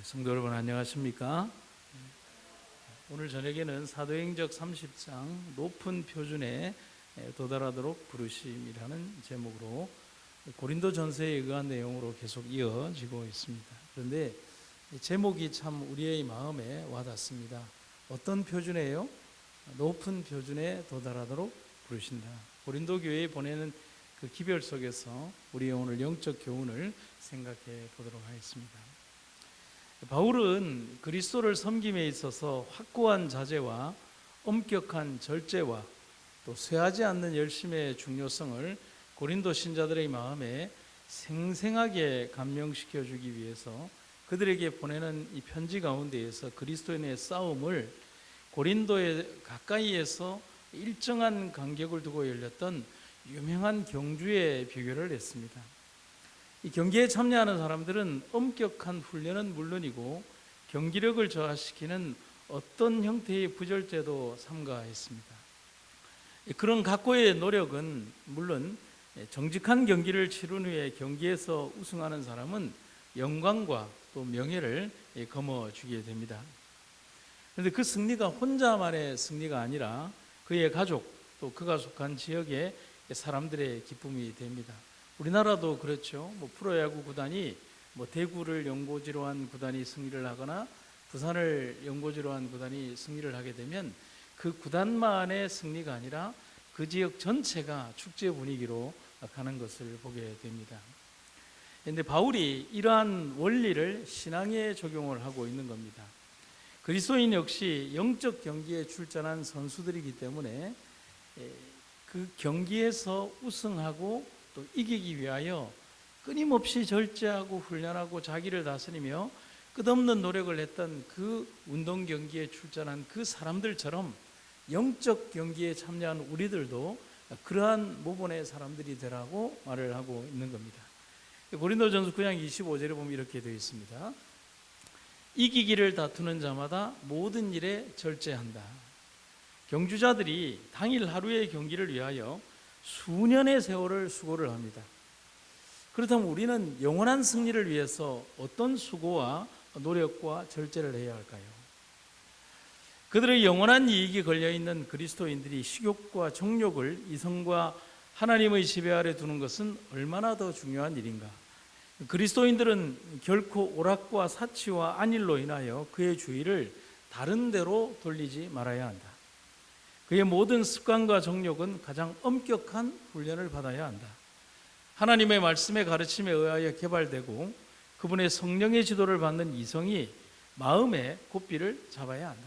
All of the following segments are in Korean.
성도 여러분 안녕하십니까? 오늘 저녁에는 사도행적 30장 높은 표준에 도달하도록 부르심이라는 제목으로 고린도 전서에 의한 내용으로 계속 이어지고 있습니다. 그런데 제목이 참 우리의 마음에 와닿습니다. 어떤 표준이에요? 높은 표준에 도달하도록 부르신다. 고린도 교회에 보내는 그 기별 속에서 우리의 오늘 영적 교훈을 생각해 보도록 하겠습니다. 바울은 그리스도를 섬김에 있어서 확고한 자제와 엄격한 절제와 또 쇠하지 않는 열심의 중요성을 고린도 신자들의 마음에 생생하게 감명시켜 주기 위해서 그들에게 보내는 이 편지 가운데에서 그리스도인의 싸움을 고린도의 가까이에서 일정한 간격을 두고 열렸던 유명한 경주에 비교를 했습니다. 이 경기에 참여하는 사람들은 엄격한 훈련은 물론이고 경기력을 저하시키는 어떤 형태의 부절제도 삼가했습니다. 그런 각고의 노력은 물론 정직한 경기를 치른 후에 경기에서 우승하는 사람은 영광과 또 명예를 거머쥐게 됩니다. 그런데 그 승리가 혼자만의 승리가 아니라 그의 가족 또 그가 속한 지역의 사람들의 기쁨이 됩니다. 우리나라도 그렇죠. 프로야구 구단이 대구를 연고지로 한 구단이 승리를 하거나 부산을 연고지로 한 구단이 승리를 하게 되면 그 구단만의 승리가 아니라 그 지역 전체가 축제 분위기로 가는 것을 보게 됩니다. 그런데 바울이 이러한 원리를 신앙에 적용을 하고 있는 겁니다. 그리스도인 역시 영적 경기에 출전한 선수들이기 때문에 그 경기에서 우승하고 또 이기기 위하여 끊임없이 절제하고 훈련하고 자기를 다스리며 끝없는 노력을 했던 그 운동 경기에 출전한 그 사람들처럼 영적 경기에 참여한 우리들도 그러한 모본의 사람들이 되라고 말을 하고 있는 겁니다. 고린도전서 9장 25절에 보면 이렇게 되어 있습니다. 이기기를 다투는 자마다 모든 일에 절제한다. 경주자들이 당일 하루의 경기를 위하여 수년의 세월을 수고를 합니다. 그렇다면 우리는 영원한 승리를 위해서 어떤 수고와 노력과 절제를 해야 할까요? 그들의 영원한 이익이 걸려있는 그리스도인들이 식욕과 정욕을 이성과 하나님의 지배 아래 두는 것은 얼마나 더 중요한 일인가? 그리스도인들은 결코 오락과 사치와 안일로 인하여 그의 주의를 다른 데로 돌리지 말아야 한다. 그의 모든 습관과 정욕은 가장 엄격한 훈련을 받아야 한다. 하나님의 말씀의 가르침에 의하여 개발되고 그분의 성령의 지도를 받는 이성이 마음의 고삐를 잡아야 한다.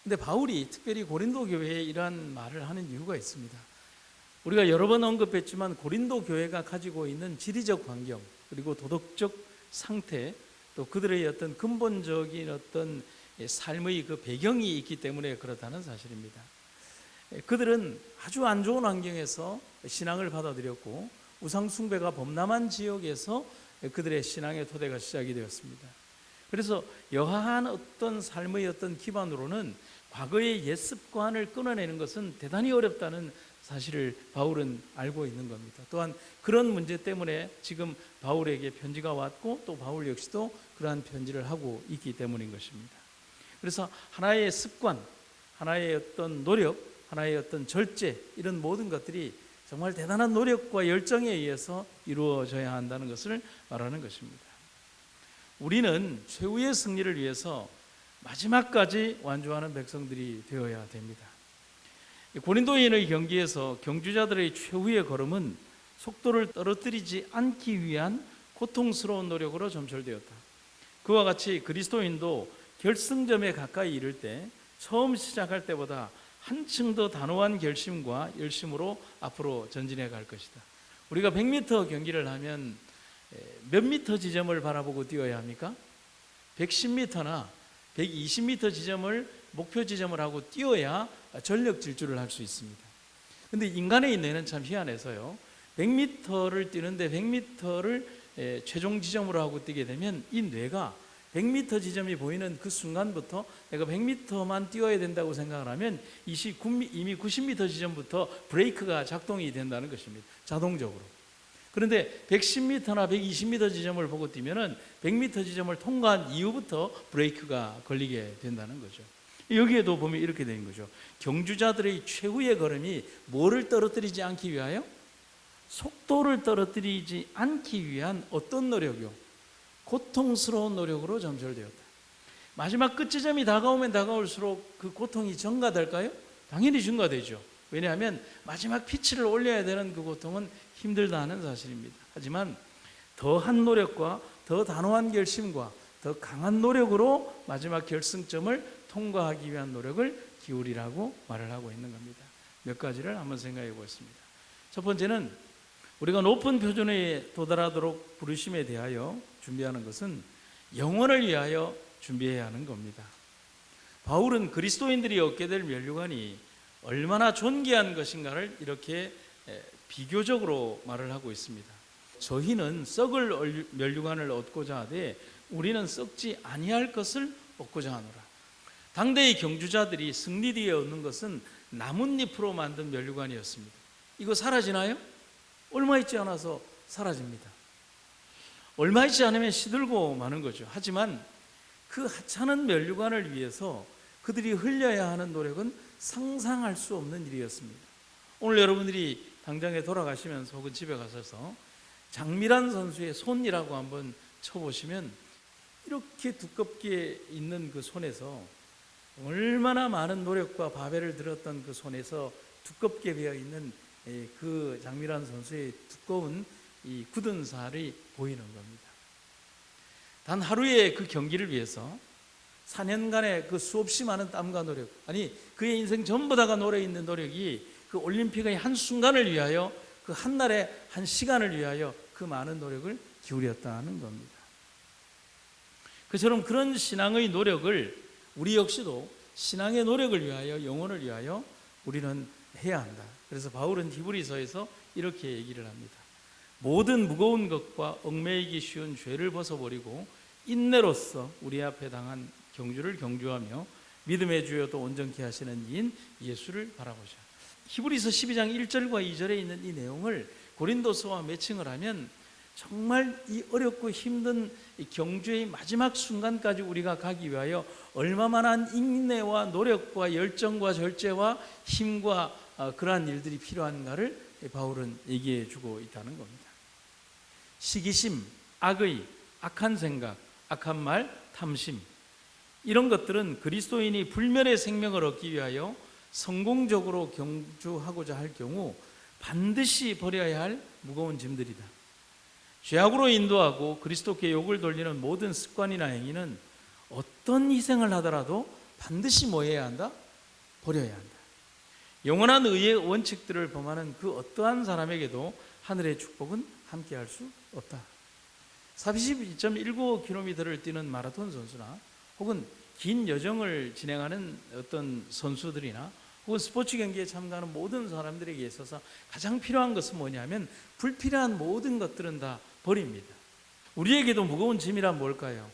그런데 바울이 특별히 고린도 교회에 이러한 말을 하는 이유가 있습니다. 우리가 여러 번 언급했지만 고린도 교회가 가지고 있는 지리적 환경 그리고 도덕적 상태 또 그들의 어떤 근본적인 어떤 삶의 그 배경이 있기 때문에 그렇다는 사실입니다. 그들은 아주 안 좋은 환경에서 신앙을 받아들였고 우상숭배가 범람한 지역에서 그들의 신앙의 토대가 시작이 되었습니다. 그래서 여하한 어떤 삶의 어떤 기반으로는 과거의 옛 습관을 끊어내는 것은 대단히 어렵다는 사실을 바울은 알고 있는 겁니다. 또한 그런 문제 때문에 지금 바울에게 편지가 왔고 또 바울 역시도 그러한 편지를 하고 있기 때문인 것입니다. 그래서 하나의 습관, 하나의 어떤 노력, 하나의 어떤 절제 이런 모든 것들이 정말 대단한 노력과 열정에 의해서 이루어져야 한다는 것을 말하는 것입니다. 우리는 최후의 승리를 위해서 마지막까지 완주하는 백성들이 되어야 됩니다. 고린도인의 경기에서 경주자들의 최후의 걸음은 속도를 떨어뜨리지 않기 위한 고통스러운 노력으로 점철되었다. 그와 같이 그리스도인도 결승점에 가까이 이를 때 처음 시작할 때보다 한층 더 단호한 결심과 열심으로 앞으로 전진해 갈 것이다. 우리가 100m 경기를 하면 몇 미터 지점을 바라보고 뛰어야 합니까? 110m나 120m 지점을 목표 지점을 하고 뛰어야 전력 질주를 할 수 있습니다. 그런데 인간의 뇌는 참 희한해서요. 100m를 뛰는데 100m를 최종 지점으로 하고 뛰게 되면 이 뇌가 100m 지점이 보이는 그 순간부터 내가 100m만 뛰어야 된다고 생각을 하면 이미 90m 지점부터 브레이크가 작동이 된다는 것입니다. 자동적으로. 그런데 110m나 120m 지점을 보고 뛰면은 100m 지점을 통과한 이후부터 브레이크가 걸리게 된다는 거죠. 여기에도 보면 이렇게 되는 거죠. 경주자들의 최후의 걸음이 뭐를 떨어뜨리지 않기 위하여? 속도를 떨어뜨리지 않기 위한 어떤 노력이요? 고통스러운 노력으로 점철되었다. 마지막 끝지점이 다가오면 다가올수록 그 고통이 증가될까요? 당연히 증가되죠. 왜냐하면 마지막 피치를 올려야 되는 그 고통은 힘들다는 사실입니다. 하지만 더한 노력과 더 단호한 결심과 더 강한 노력으로 마지막 결승점을 통과하기 위한 노력을 기울이라고 말을 하고 있는 겁니다. 몇 가지를 한번 생각해 보겠습니다. 첫 번째는 우리가 높은 표준에 도달하도록 부르심에 대하여 준비하는 것은 영혼을 위하여 준비해야 하는 겁니다. 바울은 그리스도인들이 얻게 될 면류관이 얼마나 존귀한 것인가를 이렇게 비교적으로 말을 하고 있습니다. 저희는 썩을 면류관을 얻고자 하되 우리는 썩지 아니할 것을 얻고자 하노라. 당대의 경주자들이 승리 뒤에 얻는 것은 나뭇잎으로 만든 면류관이었습니다. 이거 사라지나요? 얼마 있지 않아서 사라집니다. 얼마 있지 않으면 시들고 마는 거죠. 하지만 그 하찮은 면류관을 위해서 그들이 흘려야 하는 노력은 상상할 수 없는 일이었습니다. 오늘 여러분들이 당장에 돌아가시면서 혹은 집에 가셔서 장미란 선수의 손이라고 한번 쳐보시면 이렇게 두껍게 있는 그 손에서 얼마나 많은 노력과 바벨을 들었던 그 손에서 두껍게 베어 있는 그 장미란 선수의 두꺼운 이 굳은 살이 보이는 겁니다. 단 하루의 그 경기를 위해서 4년간의 그 수없이 많은 땀과 노력, 아니 그의 인생 전부 다가 놓여있는 노력이 그 올림픽의 한순간을 위하여, 그 한날의 한 시간을 위하여 그 많은 노력을 기울였다는 겁니다. 그처럼 그런 신앙의 노력을 우리 역시도 신앙의 노력을 위하여, 영혼을 위하여 우리는 해야 한다. 그래서 바울은 히브리서에서 이렇게 얘기를 합니다. 모든 무거운 것과 얽매이기 쉬운 죄를 벗어버리고 인내로서 우리 앞에 당한 경주를 경주하며 믿음의 주여도 온전케 하시는 이인 예수를 바라보자. 히브리서 12장 1절과 2절에 있는 이 내용을 고린도서와 매칭을 하면 정말 이 어렵고 힘든 이 경주의 마지막 순간까지 우리가 가기 위하여 얼마만한 인내와 노력과 열정과 절제와 힘과 그러한 일들이 필요한가를 바울은 얘기해 주고 있다는 겁니다. 시기심, 악의, 악한 생각, 악한 말, 탐심, 이런 것들은 그리스도인이 불멸의 생명을 얻기 위하여 성공적으로 경주하고자 할 경우 반드시 버려야 할 무거운 짐들이다. 죄악으로 인도하고 그리스도께 욕을 돌리는 모든 습관이나 행위는 어떤 희생을 하더라도 반드시 뭐 해야 한다? 버려야 한다. 영원한 의의 원칙들을 범하는 그 어떠한 사람에게도 하늘의 축복은 함께할 수 없다. 42.195km를 뛰는 마라톤 선수나 혹은 긴 여정을 진행하는 어떤 선수들이나 혹은 스포츠 경기에 참가하는 모든 사람들에게 있어서 가장 필요한 것은 뭐냐면 불필요한 모든 것들은 다 버립니다. 우리에게도 무거운 짐이란 뭘까요?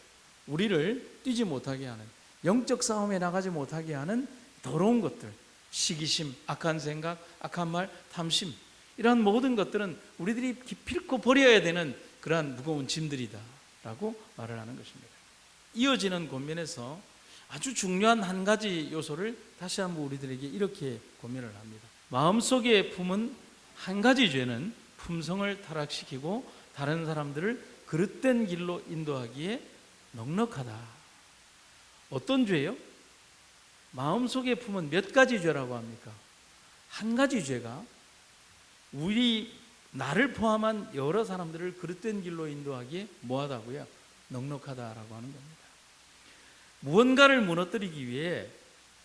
우리를 뛰지 못하게 하는, 영적 싸움에 나가지 못하게 하는 더러운 것들, 시기심, 악한 생각, 악한 말, 탐심, 이러한 모든 것들은 우리들이 기필코 버려야 되는 그러한 무거운 짐들이다 라고 말을 하는 것입니다. 이어지는 권면에서 아주 중요한 한 가지 요소를 다시 한번 우리들에게 이렇게 권면을 합니다. 마음속에 품은 한 가지 죄는 품성을 타락시키고 다른 사람들을 그릇된 길로 인도하기에 넉넉하다. 어떤 죄요? 마음속에 품은 몇 가지 죄라고 합니까? 한 가지 죄가 나를 포함한 여러 사람들을 그릇된 길로 인도하기에 뭐하다고요? 넉넉하다라고 하는 겁니다. 무언가를 무너뜨리기 위해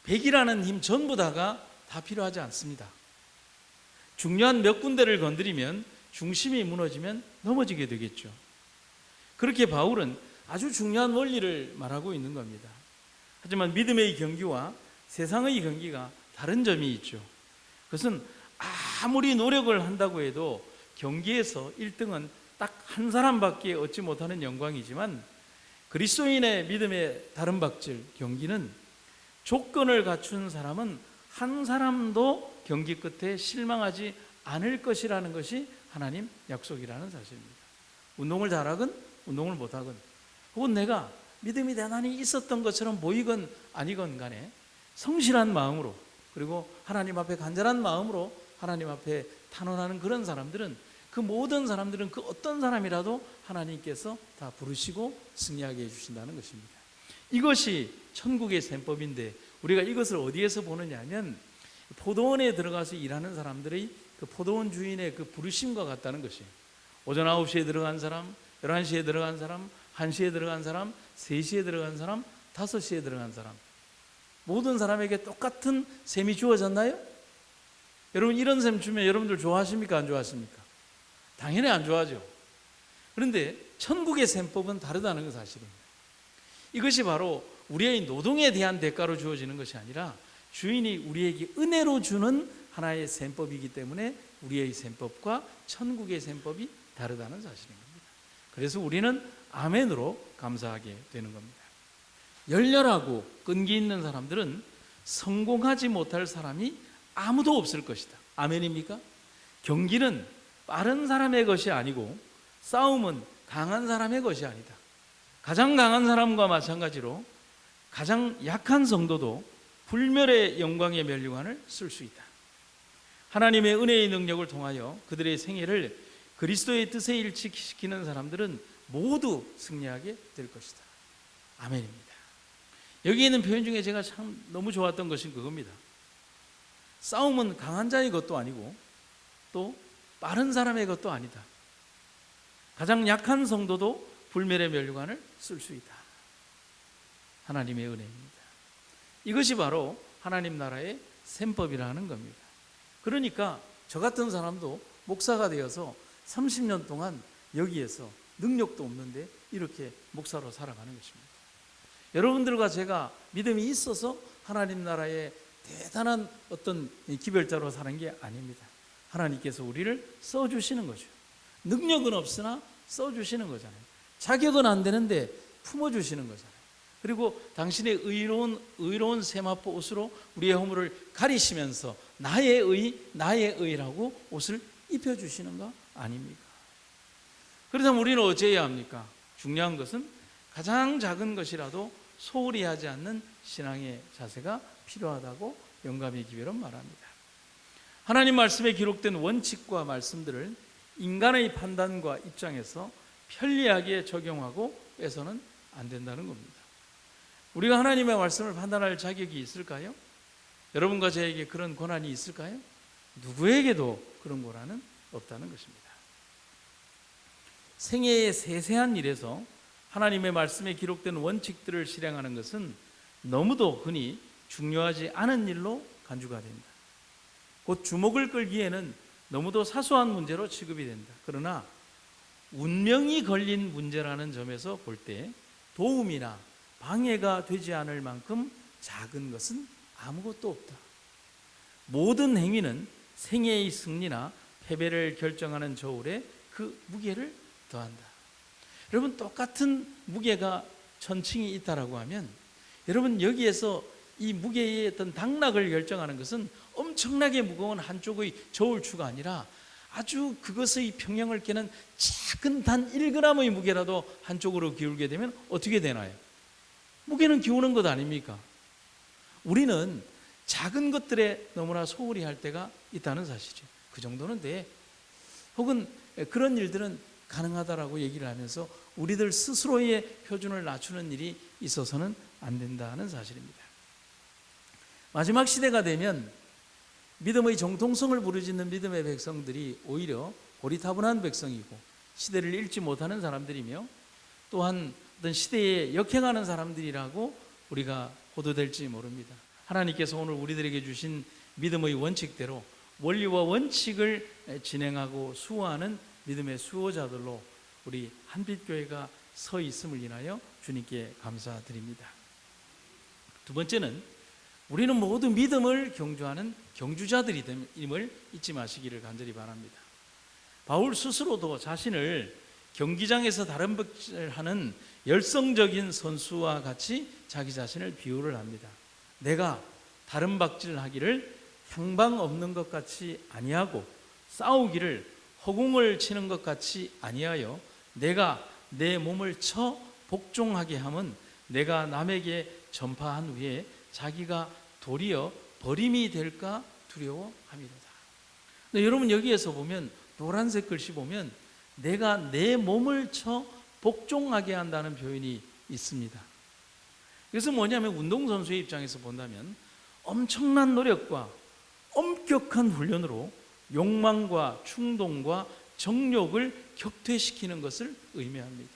100이라는 힘 전부 다 필요하지 않습니다. 중요한 몇 군데를 건드리면 중심이 무너지면 넘어지게 되겠죠. 그렇게 바울은 아주 중요한 원리를 말하고 있는 겁니다. 하지만 믿음의 경기와 세상의 경기가 다른 점이 있죠. 그것은 아무리 노력을 한다고 해도 경기에서 1등은 딱 한 사람밖에 얻지 못하는 영광이지만 그리스도인의 믿음의 다른 박질 경기는 조건을 갖춘 사람은 한 사람도 경기 끝에 실망하지 않을 것이라는 것이 하나님 약속이라는 사실입니다. 운동을 잘하건 운동을 못하건, 혹은 내가 믿음이 대단히 있었던 것처럼 보이건 아니건 간에 성실한 마음으로, 그리고 하나님 앞에 간절한 마음으로 하나님 앞에 탄원하는 그런 사람들은, 그 모든 사람들은 그 어떤 사람이라도 하나님께서 다 부르시고 승리하게 해주신다는 것입니다. 이것이 천국의 셈법인데, 우리가 이것을 어디에서 보느냐 하면 포도원에 들어가서 일하는 사람들의 그 포도원 주인의 그 부르심과 같다는 것이에요. 오전 9시에 들어간 사람, 11시에 들어간 사람, 1시에 들어간 사람, 3시에 들어간 사람, 5시에 들어간 사람, 모든 사람에게 똑같은 셈이 주어졌나요? 여러분, 이런 셈 주면 여러분들 좋아하십니까? 안 좋아하십니까? 당연히 안 좋아하죠. 그런데 천국의 셈법은 다르다는 것 사실입니다. 이것이 바로 우리의 노동에 대한 대가로 주어지는 것이 아니라 주인이 우리에게 은혜로 주는 하나의 셈법이기 때문에 우리의 셈법과 천국의 셈법이 다르다는 사실인 겁니다. 그래서 우리는 아멘으로 감사하게 되는 겁니다. 열렬하고 끈기 있는 사람들은 성공하지 못할 사람이 아무도 없을 것이다. 아멘입니까? 경기는 빠른 사람의 것이 아니고 싸움은 강한 사람의 것이 아니다. 가장 강한 사람과 마찬가지로 가장 약한 성도도 불멸의 영광의 면류관을 쓸 수 있다. 하나님의 은혜의 능력을 통하여 그들의 생애를 그리스도의 뜻에 일치시키는 사람들은 모두 승리하게 될 것이다. 아멘입니다. 여기 있는 표현 중에 제가 참 너무 좋았던 것은 그겁니다. 싸움은 강한 자의 것도 아니고 또 빠른 사람의 것도 아니다. 가장 약한 성도도 불멸의 면류관을 쓸 수 있다. 하나님의 은혜입니다. 이것이 바로 하나님 나라의 셈법이라는 겁니다. 그러니까 저 같은 사람도 목사가 되어서 30년 동안 여기에서 능력도 없는데 이렇게 목사로 살아가는 것입니다. 여러분들과 제가 믿음이 있어서 하나님 나라의 대단한 어떤 기별자로 사는 게 아닙니다. 하나님께서 우리를 써주시는 거죠. 능력은 없으나 써주시는 거잖아요. 자격은 안 되는데 품어주시는 거잖아요. 그리고 당신의 의로운 세마포 옷으로 우리의 허물을 가리시면서 나의 의라고 옷을 입혀주시는 거 아닙니까? 그렇다면 우리는 어찌해야 합니까? 중요한 것은 가장 작은 것이라도 소홀히 하지 않는 신앙의 자세가 필요하다고 영감의 기별은 말합니다. 하나님 말씀에 기록된 원칙과 말씀들을 인간의 판단과 입장에서 편리하게 적용하고 빼서는 안 된다는 겁니다. 우리가 하나님의 말씀을 판단할 자격이 있을까요? 여러분과 저에게 그런 권한이 있을까요? 누구에게도 그런 권한은 없다는 것입니다. 생애의 세세한 일에서 하나님의 말씀에 기록된 원칙들을 실행하는 것은 너무도 흔히 중요하지 않은 일로 간주가 된다. 곧 주목을 끌기에는 너무도 사소한 문제로 취급이 된다. 그러나 운명이 걸린 문제라는 점에서 볼 때 도움이나 방해가 되지 않을 만큼 작은 것은 아무것도 없다. 모든 행위는 생애의 승리나 패배를 결정하는 저울에 그 무게를 더한다. 여러분, 똑같은 무게가 천칭이 있다라고 하면 여러분, 여기에서 이 무게의 어떤 당락을 결정하는 것은 엄청나게 무거운 한쪽의 저울추가 아니라 아주 그것의 평형을 깨는 작은 단 1g의 무게라도 한쪽으로 기울게 되면 어떻게 되나요? 무게는 기우는 것 아닙니까? 우리는 작은 것들에 너무나 소홀히 할 때가 있다는 사실이죠. 그 정도는 돼. 혹은 그런 일들은 가능하다라고 얘기를 하면서 우리들 스스로의 표준을 낮추는 일이 있어서는 안 된다는 사실입니다. 마지막 시대가 되면 믿음의 정통성을 부르짖는 믿음의 백성들이 오히려 고리타분한 백성이고 시대를 읽지 못하는 사람들이며 또한 어떤 시대에 역행하는 사람들이라고 우리가 보도될지 모릅니다. 하나님께서 오늘 우리들에게 주신 믿음의 원칙대로 원리와 원칙을 진행하고 수호하는 믿음의 수호자들로 우리 한빛교회가 서 있음을 인하여 주님께 감사드립니다. 두 번째는 우리는 모두 믿음을 경주하는 경주자들임을 잊지 마시기를 간절히 바랍니다. 바울 스스로도 자신을 경기장에서 다른 박질을 하는 열성적인 선수와 같이 자기 자신을 비유를 합니다. 내가 다른 박질을 하기를 향방 없는 것 같이 아니하고 싸우기를 허공을 치는 것 같이 아니하여 내가 내 몸을 쳐 복종하게 함은 내가 남에게 전파한 후에 자기가 도리어 버림이 될까 두려워함이로다. 여러분 여기에서 보면 노란색 글씨 보면 내가 내 몸을 쳐 복종하게 한다는 표현이 있습니다. 그래서 뭐냐면 운동선수의 입장에서 본다면 엄청난 노력과 엄격한 훈련으로 욕망과 충동과 정욕을 격퇴시키는 것을 의미합니다.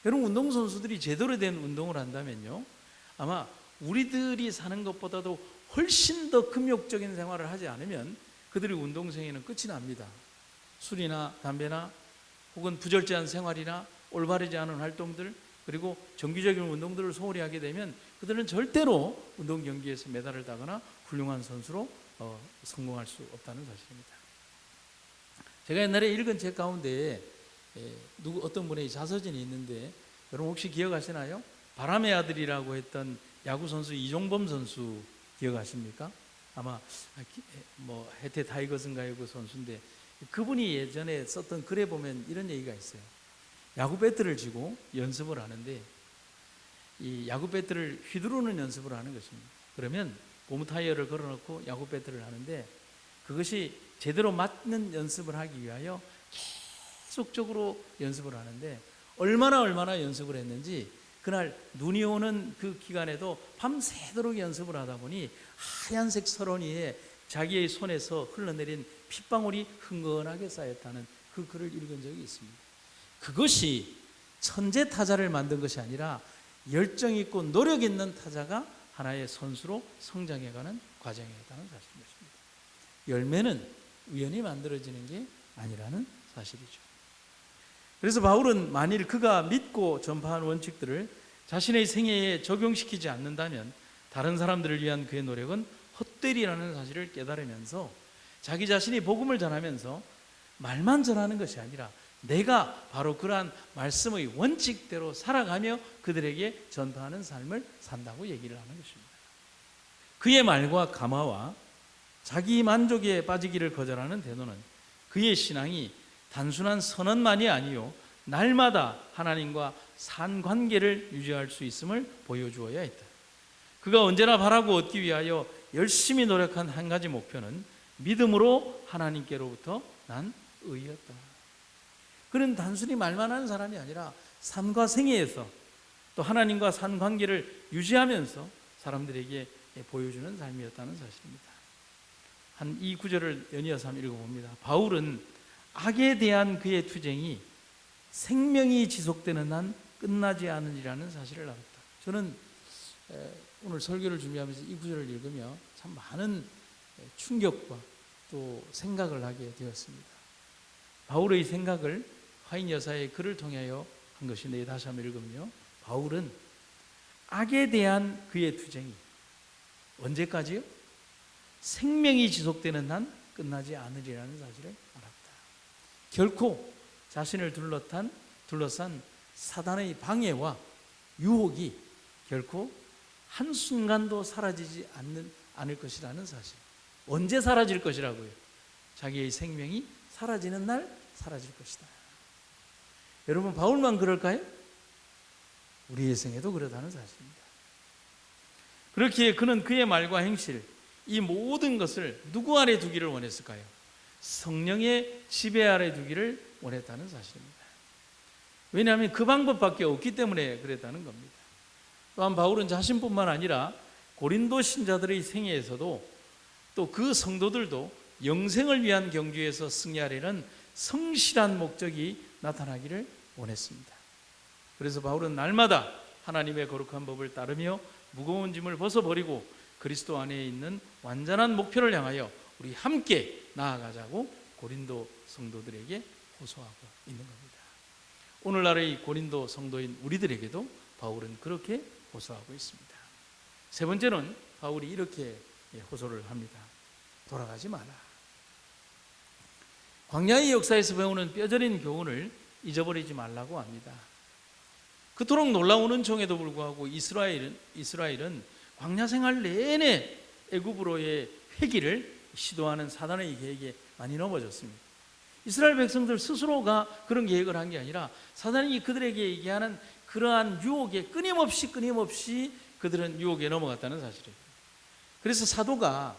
여러분 운동선수들이 제대로 된 운동을 한다면요 아마 우리들이 사는 것보다도 훨씬 더 금욕적인 생활을 하지 않으면 그들의 운동생애는 끝이 납니다. 술이나 담배나 혹은 부절제한 생활이나 올바르지 않은 활동들 그리고 정기적인 운동들을 소홀히 하게 되면 그들은 절대로 운동 경기에서 메달을 따거나 훌륭한 선수로 성공할 수 없다는 사실입니다. 제가 옛날에 읽은 책 가운데 어떤 분의 자서전이 있는데 여러분 혹시 기억하시나요? 바람의 아들이라고 했던 야구 선수 이종범 선수 기억하십니까? 아마 해태 타이거스인가요? 그 선수인데 그분이 예전에 썼던 글에 보면 이런 얘기가 있어요. 야구 배트를 쥐고 연습을 하는데 이 야구 배트를 휘두르는 연습을 하는 것입니다. 그러면 고무 타이어를 걸어놓고 야구 배트를 하는데 그것이 제대로 맞는 연습을 하기 위하여 계속적으로 연습을 하는데 얼마나 연습을 했는지 그날 눈이 오는 그 기간에도 밤새도록 연습을 하다 보니 하얀색 설원 위에 자기의 손에서 흘러내린 핏방울이 흥건하게 쌓였다는 그 글을 읽은 적이 있습니다. 그것이 천재 타자를 만든 것이 아니라 열정 있고 노력 있는 타자가 하나의 선수로 성장해가는 과정이었다는 사실입니다. 열매는 우연히 만들어지는 게 아니라는 사실이죠. 그래서 바울은 만일 그가 믿고 전파한 원칙들을 자신의 생애에 적용시키지 않는다면 다른 사람들을 위한 그의 노력은 헛되리라는 사실을 깨달으면서 자기 자신이 복음을 전하면서 말만 전하는 것이 아니라 내가 바로 그러한 말씀의 원칙대로 살아가며 그들에게 전파하는 삶을 산다고 얘기를 하는 것입니다. 그의 말과 감화와 자기 만족에 빠지기를 거절하는 태도는 그의 신앙이 단순한 선언만이 아니요 날마다 하나님과 산관계를 유지할 수 있음을 보여주어야 했다. 그가 언제나 바라고 얻기 위하여 열심히 노력한 한 가지 목표는 믿음으로 하나님께로부터 난 의였다. 그는 단순히 말만 하는 사람이 아니라 삶과 생애에서 또 하나님과 산관계를 유지하면서 사람들에게 보여주는 삶이었다는 사실입니다. 한 이 구절을 연이어서 한번 읽어봅니다. 바울은 악에 대한 그의 투쟁이 생명이 지속되는 한 끝나지 않으리라는 사실을 알았다. 저는 오늘 설교를 준비하면서 이 구절을 읽으며 참 많은 충격과 또 생각을 하게 되었습니다. 바울의 생각을 화인 여사의 글을 통하여 한 것인데 다시 한번 읽으면요. 바울은 악에 대한 그의 투쟁이 언제까지요? 생명이 지속되는 한 끝나지 않으리라는 사실을 알았다. 결코 자신을 둘러싼 사단의 방해와 유혹이 결코 한순간도 사라지지 않을 것이라는 사실. 언제 사라질 것이라고요? 자기의 생명이 사라지는 날 사라질 것이다. 여러분 바울만 그럴까요? 우리의 생애도 그렇다는 사실입니다. 그렇기에 그는 그의 말과 행실 이 모든 것을 누구 아래 두기를 원했을까요? 성령의 지배 아래 두기를 원했다는 사실입니다. 왜냐하면 그 방법밖에 없기 때문에 그랬다는 겁니다. 또한 바울은 자신뿐만 아니라 고린도 신자들의 생애에서도 또 그 성도들도 영생을 위한 경주에서 승리하려는 성실한 목적이 나타나기를 원했습니다. 그래서 바울은 날마다 하나님의 거룩한 법을 따르며 무거운 짐을 벗어버리고 그리스도 안에 있는 완전한 목표를 향하여 우리 함께 나아가자고 고린도 성도들에게 호소하고 있는 겁니다. 오늘날의 고린도 성도인 우리들에게도 바울은 그렇게 호소하고 있습니다. 세 번째는 바울이 이렇게 호소를 합니다. 돌아가지 마라. 광야의 역사에서 배우는 뼈저린 교훈을 잊어버리지 말라고 합니다. 그토록 놀라운 은총에도 불구하고 이스라엘은 광야 생활 내내 애굽으로의 회귀를 시도하는 사단의 계획에 많이 넘어졌습니다. 이스라엘 백성들 스스로가 그런 계획을 한 게 아니라 사단이 그들에게 얘기하는 그러한 유혹에 끊임없이 그들은 유혹에 넘어갔다는 사실이에요. 그래서 사도가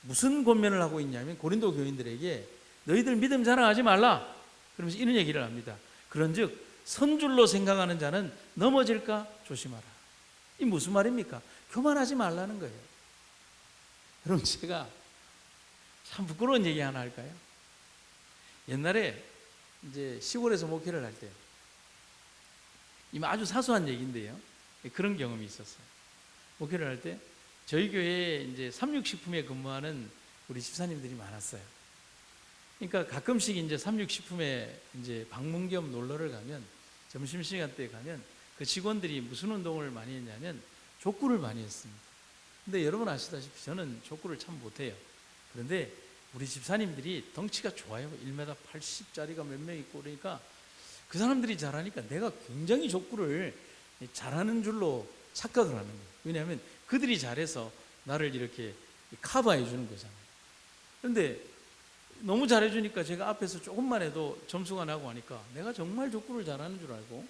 무슨 권면을 하고 있냐면 고린도 교인들에게 너희들 믿음 자랑하지 말라 그러면서 이런 얘기를 합니다. 그런즉 선줄로 생각하는 자는 넘어질까 조심하라. 이 무슨 말입니까? 교만하지 말라는 거예요. 여러분, 제가 참 부끄러운 얘기 하나 할까요? 옛날에 이제 시골에서 목회를 할 때, 이 아주 사소한 얘기인데요, 그런 경험이 있었어요. 목회를 할 때 저희 교회에 이제 삼육식품에 근무하는 우리 집사님들이 많았어요. 그러니까 가끔씩 이제 삼육식품에 이제 방문 겸 놀러를 가면, 점심시간 때 가면 그 직원들이 무슨 운동을 많이 했냐면 족구를 많이 했습니다. 근데 여러분 아시다시피 저는 족구를 참 못해요. 그런데 우리 집사님들이 덩치가 좋아요. 1m 80짜리가 몇 명 있고 그러니까 그 사람들이 잘하니까 내가 굉장히 족구를 잘하는 줄로 착각을 하는 거예요. 왜냐하면 그들이 잘해서 나를 이렇게 커버해 주는 거잖아요. 그런데 너무 잘해주니까 제가 앞에서 조금만 해도 점수가 나고 하니까 내가 정말 족구를 잘하는 줄 알고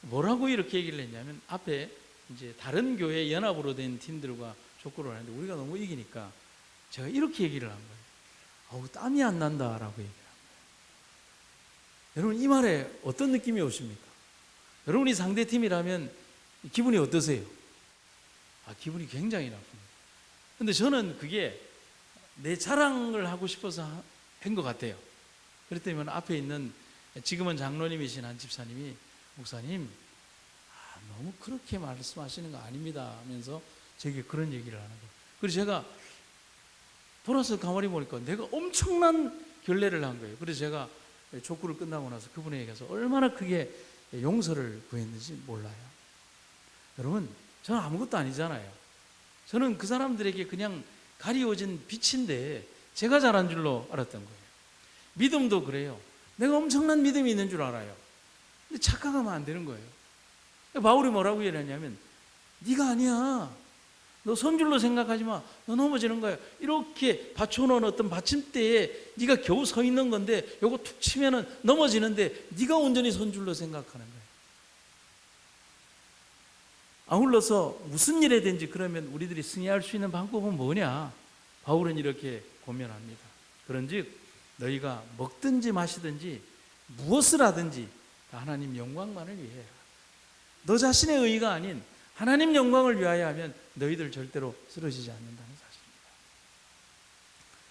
뭐라고 이렇게 얘기를 했냐면, 앞에 이제 다른 교회 연합으로 된 팀들과 족구를 하는데 우리가 너무 이기니까 제가 이렇게 얘기를 한 거예요. 땀이 안 난다라고 얘기를 한 거예요. 여러분, 이 말에 어떤 느낌이 오십니까? 여러분이 상대팀이라면 기분이 어떠세요? 기분이 굉장히 나쁩니다. 근데 저는 그게 내 자랑을 하고 싶어서 한 것 같아요. 그랬더니 앞에 있는 지금은 장로님이신 한 집사님이, 목사님, 너무 그렇게 말씀하시는 거 아닙니다 하면서 제게 그런 얘기를 하는 거예요. 그래서 제가 돌아서 가만히 보니까 내가 엄청난 결례를 한 거예요. 그래서 제가 족구를 끝나고 나서 그분에게 가서 얼마나 크게 용서를 구했는지 몰라요. 여러분, 저는 아무것도 아니잖아요. 저는 그 사람들에게 그냥 가리워진 빛인데 제가 잘한 줄로 알았던 거예요. 믿음도 그래요. 내가 엄청난 믿음이 있는 줄 알아요. 근데 착각하면 안 되는 거예요. 바울이 뭐라고 얘기하냐면, 네가 아니야, 너 선줄로 생각하지 마, 너 넘어지는 거야. 이렇게 받쳐놓은 어떤 받침대에 네가 겨우 서 있는 건데 요거 툭 치면은 넘어지는데 네가 온전히 선줄로 생각하는 거예요. 아울러서 무슨 일에든지 그러면 우리들이 승리할 수 있는 방법은 뭐냐? 바울은 이렇게 고면합니다. 그런즉 너희가 먹든지 마시든지 무엇을 하든지 다 하나님 영광만을 위해 해라. 너 자신의 의의가 아닌 하나님 영광을 위하여 하면 너희들 절대로 쓰러지지 않는다는 사실입니다.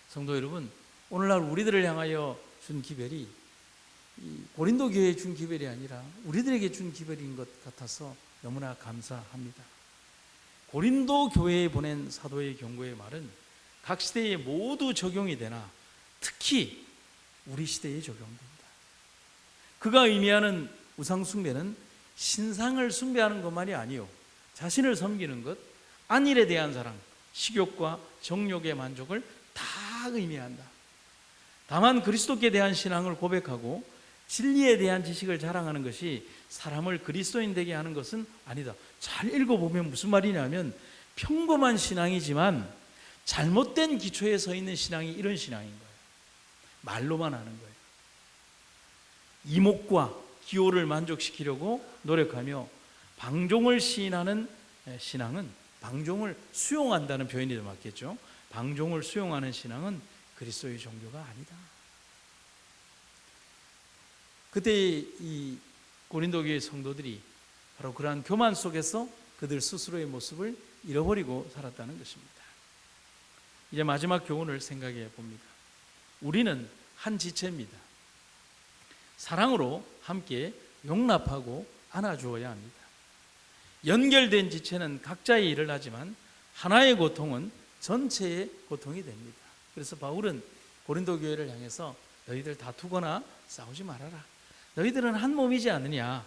성도 여러분, 오늘날 우리들을 향하여 준 기별이 고린도 교회에 준 기별이 아니라 우리들에게 준 기별인 것 같아서 너무나 감사합니다. 고린도 교회에 보낸 사도의 경고의 말은 각 시대에 모두 적용이 되나 특히 우리 시대에 적용됩니다. 그가 의미하는 우상 숭배는 신상을 숭배하는 것만이 아니요, 자신을 섬기는 것, 안일에 대한 사랑, 식욕과 정욕의 만족을 다 의미한다. 다만 그리스도께 대한 신앙을 고백하고 진리에 대한 지식을 자랑하는 것이 사람을 그리스도인 되게 하는 것은 아니다. 잘 읽어보면 무슨 말이냐면, 평범한 신앙이지만 잘못된 기초에 서 있는 신앙이 이런 신앙인 거예요. 말로만 하는 거예요. 이목과 기호를 만족시키려고 노력하며 방종을 시인하는 신앙은, 방종을 수용한다는 표현이 더 맞겠죠. 방종을 수용하는 신앙은 그리스도의 종교가 아니다. 그때 이 고린도 교회 성도들이 바로 그러한 교만 속에서 그들 스스로의 모습을 잃어버리고 살았다는 것입니다. 이제 마지막 교훈을 생각해 봅니다. 우리는 한 지체입니다. 사랑으로 함께 용납하고 안아주어야 합니다. 연결된 지체는 각자의 일을 하지만 하나의 고통은 전체의 고통이 됩니다. 그래서 바울은 고린도 교회를 향해서 너희들 다투거나 싸우지 말아라. 너희들은 한 몸이지 않느냐.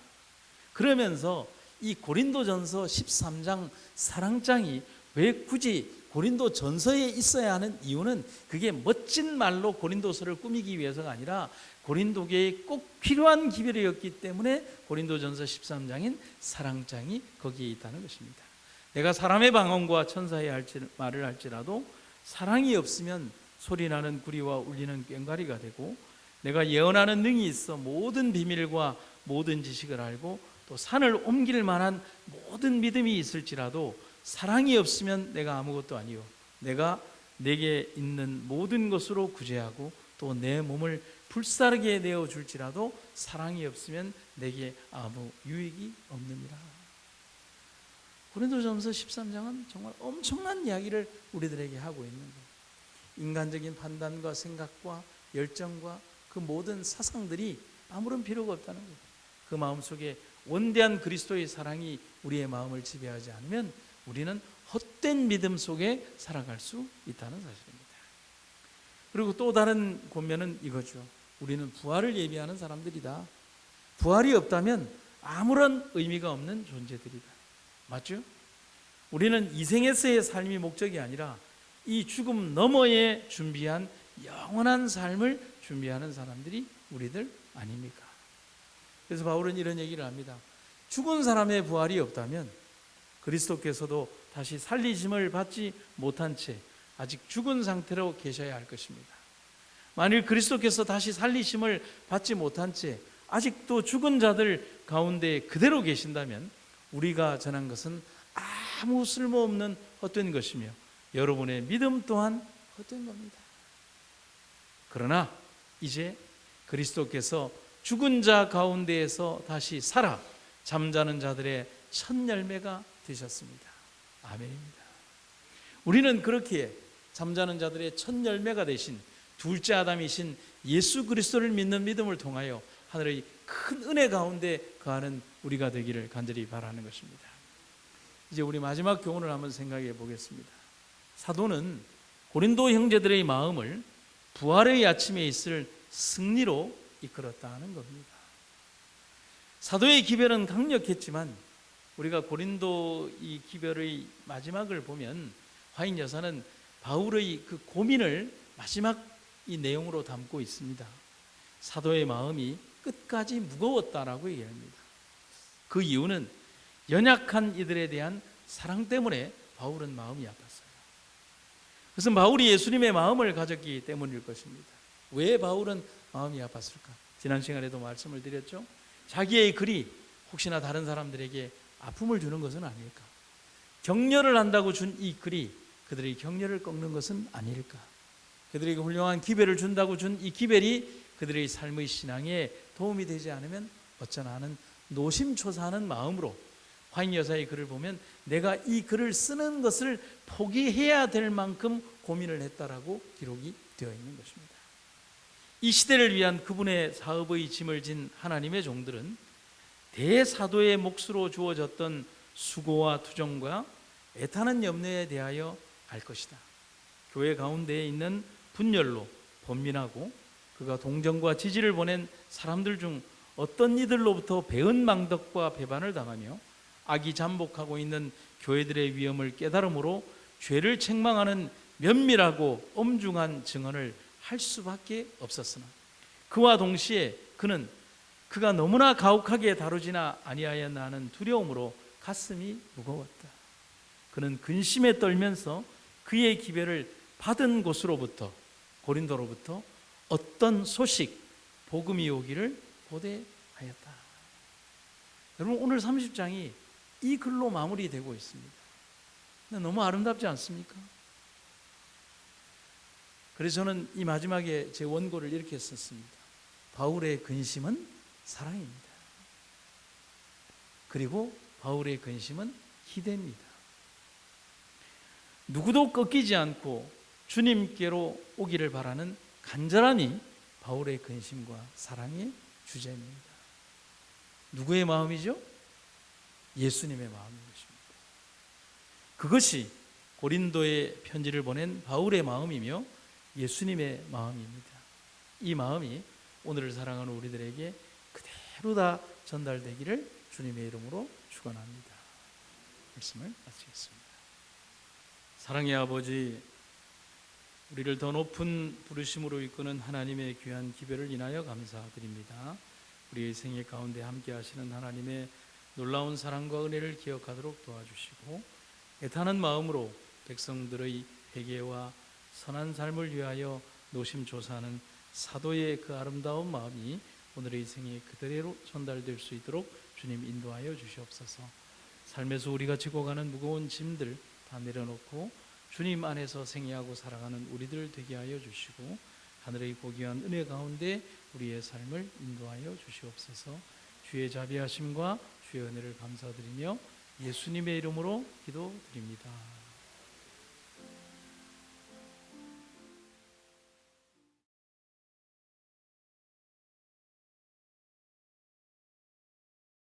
그러면서 이 고린도전서 13장 사랑장이 왜 굳이 고린도전서에 있어야 하는 이유는, 그게 멋진 말로 고린도서를 꾸미기 위해서가 아니라 고린도교회에 꼭 필요한 기별이었기 때문에 고린도전서 13장인 사랑장이 거기에 있다는 것입니다. 내가 사람의 방언과 천사의 말을 할지라도 사랑이 없으면 소리나는 구리와 울리는 꽹과리가 되고, 내가 예언하는 능이 있어 모든 비밀과 모든 지식을 알고 또 산을 옮길 만한 모든 믿음이 있을지라도 사랑이 없으면 내가 아무것도 아니요 내가 내게 있는 모든 것으로 구제하고 또 내 몸을 불사르게 내어 줄지라도 사랑이 없으면 내게 아무 유익이 없느니라. 고린도전서 13장은 정말 엄청난 이야기를 우리들에게 하고 있는 거예요. 인간적인 판단과 생각과 열정과 그 모든 사상들이 아무런 필요가 없다는 거예요. 그 마음속에 원대한 그리스도의 사랑이 우리의 마음을 지배하지 않으면 우리는 헛된 믿음 속에 살아갈 수 있다는 사실입니다. 그리고 또 다른 권면은 이거죠. 우리는 부활을 예비하는 사람들이다. 부활이 없다면 아무런 의미가 없는 존재들이다. 맞죠? 우리는 이생에서의 삶이 목적이 아니라 이 죽음 너머에 준비한 영원한 삶을 준비하는 사람들이 우리들 아닙니까? 그래서 바울은 이런 얘기를 합니다. 죽은 사람의 부활이 없다면 그리스도께서도 다시 살리심을 받지 못한 채 아직 죽은 상태로 계셔야 할 것입니다. 만일 그리스도께서 다시 살리심을 받지 못한 채 아직도 죽은 자들 가운데 그대로 계신다면 우리가 전한 것은 아무 쓸모없는 헛된 것이며 여러분의 믿음 또한 헛된 겁니다. 그러나 이제 그리스도께서 죽은 자 가운데에서 다시 살아 잠자는 자들의 첫 열매가 되셨습니다. 아멘입니다. 우리는 그렇게 잠자는 자들의 첫 열매가 되신 둘째 아담이신 예수 그리스도를 믿는 믿음을 통하여 하늘의 큰 은혜 가운데 거하는 우리가 되기를 간절히 바라는 것입니다. 이제 우리 마지막 교훈을 한번 생각해 보겠습니다. 사도는 고린도 형제들의 마음을 부활의 아침에 있을 승리로 이끌었다는 겁니다. 사도의 기별은 강력했지만 우리가 고린도 이 기별의 마지막을 보면 화인 여사는 바울의 그 고민을 마지막 이 내용으로 담고 있습니다. 사도의 마음이 끝까지 무거웠다라고 얘기합니다. 그 이유는 연약한 이들에 대한 사랑 때문에 바울은 마음이 아팠어요. 그것은 바울이 예수님의 마음을 가졌기 때문일 것입니다. 왜 바울은 마음이 아팠을까? 지난 시간에도 말씀을 드렸죠. 자기의 글이 혹시나 다른 사람들에게 아픔을 주는 것은 아닐까? 격려를 한다고 준 이 글이 그들의 격려를 꺾는 것은 아닐까? 그들에게 훌륭한 기별을 준다고 준 이 기별이 그들의 삶의 신앙에 도움이 되지 않으면 어쩌나 하는 노심초사하는 마음으로 화인 여사의 글을 보면 내가 이 글을 쓰는 것을 포기해야 될 만큼 고민을 했다라고 기록이 되어 있는 것입니다. 이 시대를 위한 그분의 사업의 짐을 진 하나님의 종들은 대사도의 몫으로 주어졌던 수고와 투정과 애타는 염려에 대하여 알 것이다. 교회 가운데에 있는 분열로 번민하고 그가 동정과 지지를 보낸 사람들 중 어떤 이들로부터 배은망덕과 배반을 당하며 악이 잠복하고 있는 교회들의 위험을 깨달음으로 죄를 책망하는 면밀하고 엄중한 증언을 할 수밖에 없었으나 그와 동시에 그가 너무나 가혹하게 다루지나 아니하였나 하는 두려움으로 가슴이 무거웠다. 그는 근심에 떨면서 그의 기별을 받은 곳으로부터 고린도로부터 어떤 소식, 복음이 오기를 고대하였다. 여러분 오늘 30장이 이 글로 마무리되고 있습니다. 너무 아름답지 않습니까? 그래서 저는 이 마지막에 제 원고를 이렇게 썼습니다. 바울의 근심은 사랑입니다. 그리고 바울의 근심은 기대입니다. 누구도 꺾이지 않고 주님께로 오기를 바라는 간절함이 바울의 근심과 사랑의 주제입니다. 누구의 마음이죠? 예수님의 마음인 것입니다. 그것이 고린도에 편지를 보낸 바울의 마음이며 예수님의 마음입니다. 이 마음이 오늘을 사랑하는 우리들에게 그대로 다 전달되기를 주님의 이름으로 축원합니다. 말씀을 마치겠습니다. 사랑의 아버지, 우리를 더 높은 부르심으로 이끄는 하나님의 귀한 기별을 인하여 감사드립니다. 우리의 생애 가운데 함께 하시는 하나님의 놀라운 사랑과 은혜를 기억하도록 도와주시고 애타는 마음으로 백성들의 회개와 선한 삶을 위하여 노심초사하는 사도의 그 아름다운 마음이 오늘의 생에 그대로 전달될 수 있도록 주님 인도하여 주시옵소서. 삶에서 우리가 지고 가는 무거운 짐들 다 내려놓고 주님 안에서 생애하고 살아가는 우리들 되게 하여 주시고 하늘의 고귀한 은혜 가운데 우리의 삶을 인도하여 주시옵소서. 주의 자비하심과 주의 은혜를 감사드리며 예수님의 이름으로 기도드립니다.